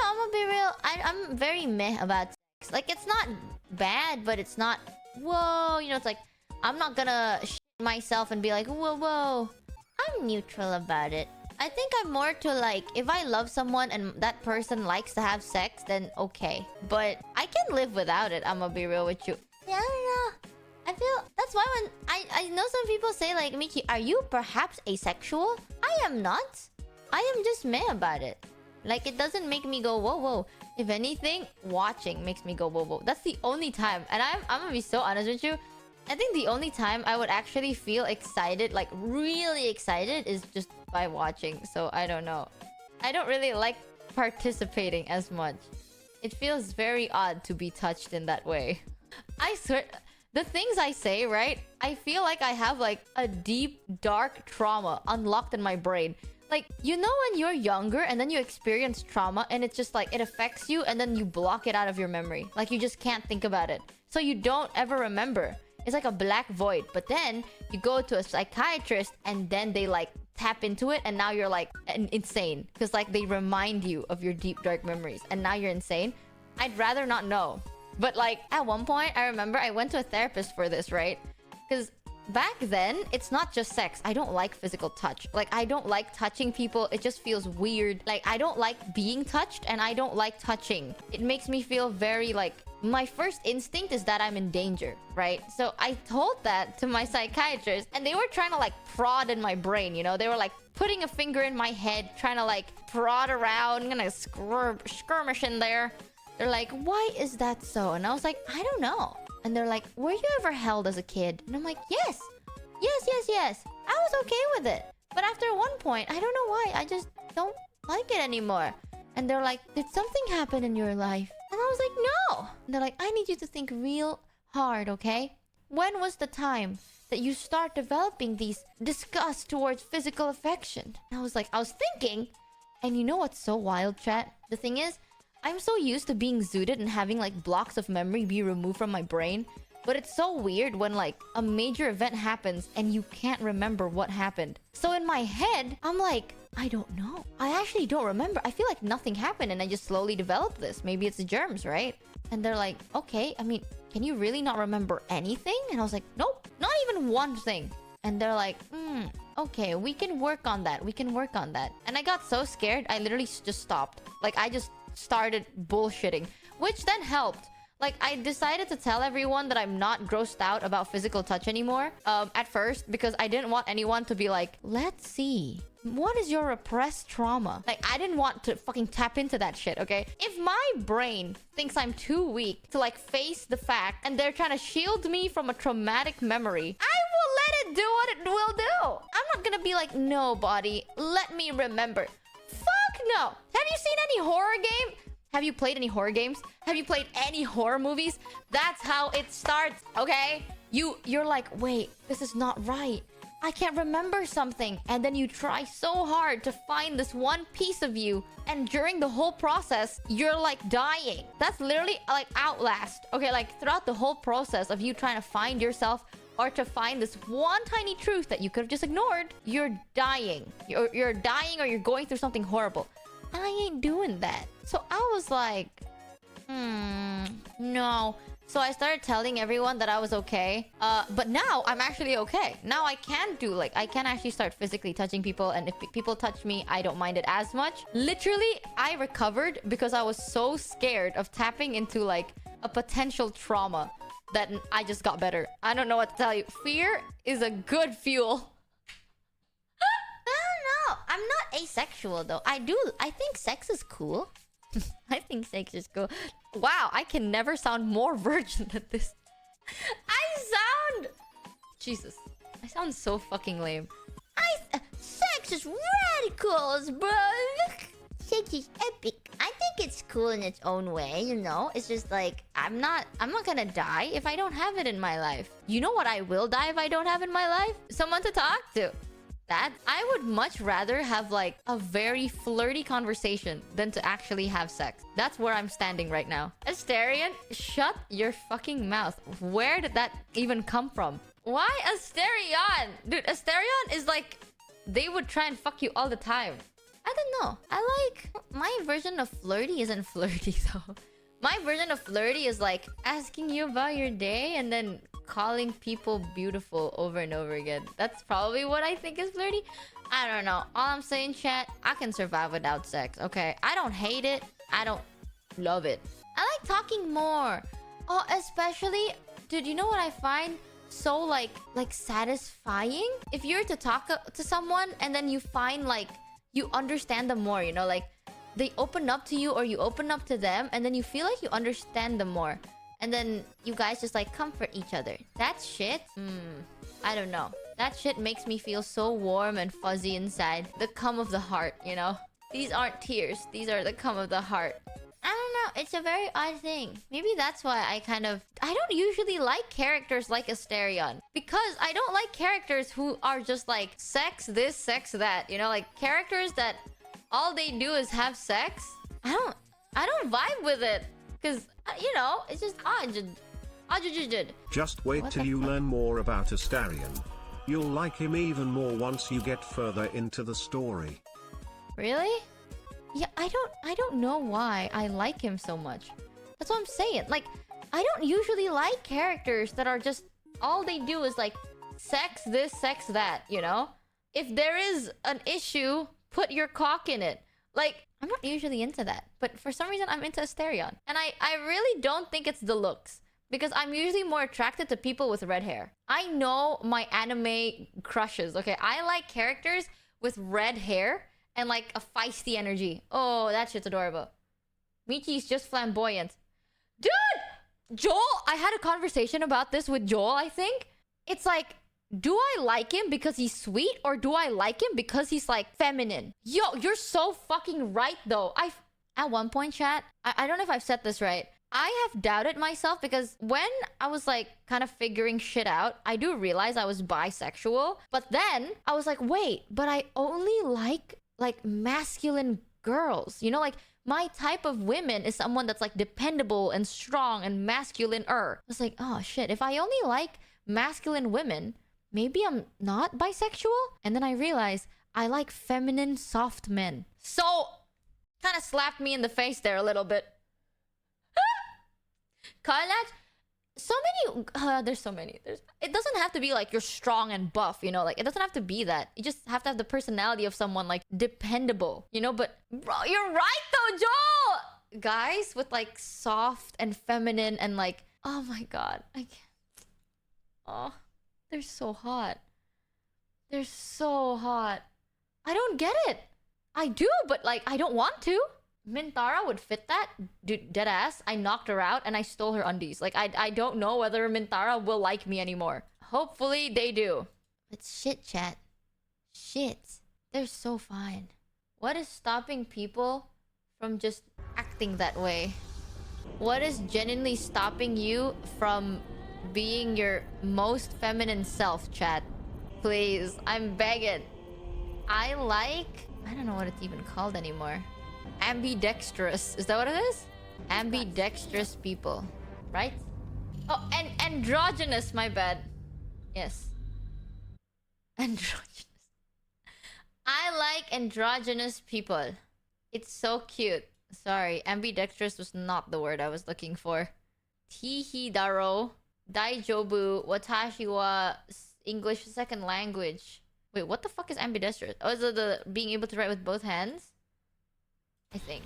I'm gonna be real. I'm very meh about sex. Like, it's not bad, but it's not... Whoa, you know, it's like... I'm not gonna shit myself and be like, whoa, whoa. I'm neutral about it. I think I'm more to like, if I love someone and that person likes to have sex, then okay. But I can live without it, I'm gonna be real with you. Yeah, I don't know. I feel... That's why when... I know some people say like, Michi, are you perhaps asexual? I am not. I am just meh about it. Like, it doesn't make me go, whoa, whoa. If anything, watching makes me go, whoa, whoa. That's the only time. And I'm gonna be so honest with you. I think the only time I would actually feel excited, like really excited, is just by watching. So I don't know. I don't really like participating as much. It feels very odd to be touched in that way. I swear, the things I say, right? I feel like I have like a deep, dark trauma unlocked in my brain. Like, you know when you're younger and then you experience trauma and it's just like, it affects you and then you block it out of your memory. Like, you just can't think about it. So you don't ever remember. It's like a black void. But then you go to a psychiatrist and then they like tap into it and now you're like insane. Because like they remind you of your deep dark memories and now you're insane. I'd rather not know. But like at one point I remember I went to a therapist for this, right? Because back then it's not just sex. I don't like physical touch. Like I don't like touching people. It just feels weird. Like I don't like being touched and I don't like touching. It makes me feel very like... My first instinct is that I'm in danger, right? So I told that to my psychiatrist and they were trying to like prod in my brain, you know? They were like putting a finger in my head, trying to like prod around, gonna skirmish in there. They're like, why is that so? And I was like, I don't know. And they're like, were you ever held as a kid? And I'm like, yes. Yes. I was okay with it. But after one point, I don't know why. I just don't like it anymore. And they're like, did something happen in your life? And I was like, no. And they're like, I need you to think real hard, okay? When was the time that you start developing these disgust towards physical affection? And I was like, I was thinking. And you know what's so wild, chat? The thing is, I'm so used to being zooted and having like blocks of memory be removed from my brain. But it's so weird when like a major event happens and you can't remember what happened. So in my head, I'm like, I don't know. I actually don't remember. I feel like nothing happened and I just slowly developed this. Maybe it's the germs, right? And they're like, okay, I mean, can you really not remember anything? And I was like, nope, not even one thing. And they're like, okay, we can work on that. We can work on that. And I got so scared, I literally just stopped. Like, I just started bullshitting, which then helped. Like, I decided to tell everyone that I'm not grossed out about physical touch anymore at first because I didn't want anyone to be like, let's see, what is your repressed trauma? Like, I didn't want to fucking tap into that shit, okay? If my brain thinks I'm too weak to, like, face the fact and they're trying to shield me from a traumatic memory, I will let it do what it will do. I'm not gonna be like, no, body, let me remember. Fuck no. Have you seen any horror game? Have you played any horror games? Have you played any horror movies? That's how it starts, okay? You're like, wait, this is not right. I can't remember something. And then you try so hard to find this one piece of you. And during the whole process, you're like dying. That's literally like Outlast. Okay, like throughout the whole process of you trying to find yourself or to find this one tiny truth that you could have just ignored, you're dying. You're dying or you're going through something horrible. And I ain't doing that. So I was like, no. So I started telling everyone that I was okay. But now I'm actually okay. Now I can do, like, I can actually start physically touching people. And if people touch me, I don't mind it as much. Literally, I recovered because I was so scared of tapping into, like, a potential trauma that I just got better. I don't know what to tell you. Fear is a good fuel. I'm not asexual though. I think sex is cool. I think sex is cool. Wow, I can never sound more virgin than this. Jesus. I sound so fucking lame. Sex is radicals, bro. Sex is epic. I think it's cool in its own way, you know? It's just like, I'm not gonna die if I don't have it in my life. You know what I will die if I don't have in my life? Someone to talk to. That I would much rather have like a very flirty conversation than to actually have sex. That's where I'm standing right now. Asterion, shut your fucking mouth. Where did that even come from? Why Asterion? Dude, Asterion is like, they would try and fuck you all the time. I don't know. I like... My version of flirty isn't flirty though. My version of flirty is like asking you about your day and then calling people beautiful over and over again. That's probably what I think is flirty. I don't know. All I'm saying, chat, I can survive without sex, okay? I don't hate it. I don't love it. I like talking more. Oh, especially... Dude, you know what I find so, like satisfying? If you're to talk to someone and then you find, like... You understand them more, you know? Like, they open up to you or you open up to them and then you feel like you understand them more. And then you guys just, like, comfort each other. That shit... I don't know. That shit makes me feel so warm and fuzzy inside. The cum of the heart, you know? These aren't tears. These are the cum of the heart. I don't know. It's a very odd thing. Maybe that's why I don't usually like characters like Asterion. Because I don't like characters who are just like sex this, sex that. You know, like characters that all they do is have sex. I don't vibe with it. Because, you know, it's just odd. Just wait till you learn more about Asterion. You'll like him even more once you get further into the story. Really? Yeah, I don't know why I like him so much. That's what I'm saying. Like, I don't usually like characters that are just... All they do is like, sex this, sex that, you know? If there is an issue, put your cock in it. Like, I'm not usually into that. But for some reason, I'm into Asterion. And I really don't think it's the looks. Because I'm usually more attracted to people with red hair. I know my anime crushes, okay? I like characters with red hair and like a feisty energy. Oh, that shit's adorable. Michi's just flamboyant. Dude! Joel! I had a conversation about this with Joel, I think. It's like, do I like him because he's sweet? Or do I like him because he's like feminine? Yo, you're so fucking right though. At one point, chat, I don't know if I've said this right. I have doubted myself because when I was like kind of figuring shit out, I do realize I was bisexual. But then I was like, wait, but I only like masculine girls. You know, like my type of women is someone that's like dependable and strong and masculine-er. I was like, oh shit, if I only like masculine women, maybe I'm not bisexual? And then I realized I like feminine, soft men. So, kind of slapped me in the face there a little bit. Collage, so many there's so many. It doesn't have to be like you're strong and buff, you know, like it doesn't have to be that. You just have to have the personality of someone like dependable, you know. But bro, you're right though, Joel. Guys with like soft and feminine and like, oh my god, I can't. Oh, they're so hot. They're so hot. I don't get it. I do, but like I don't want to. Mintara would fit that. Dude, deadass. I knocked her out and I stole her undies. Like, I don't know whether Mintara will like me anymore. Hopefully they do. But shit, chat. Shit. They're so fine. What is stopping people from just acting that way? What is genuinely stopping you from being your most feminine self, chat? Please, I'm begging. I don't know what it's even called anymore. Ambidextrous. Is that what it is? Ambidextrous people. Right? Oh, and androgynous, my bad. Yes. Androgynous. I like androgynous people. It's so cute. Sorry, ambidextrous was not the word I was looking for. Tihidaro. Daijobu. Watashi wa English second language. Wait, what the fuck is ambidextrous? Oh, is it the being able to write with both hands? I think.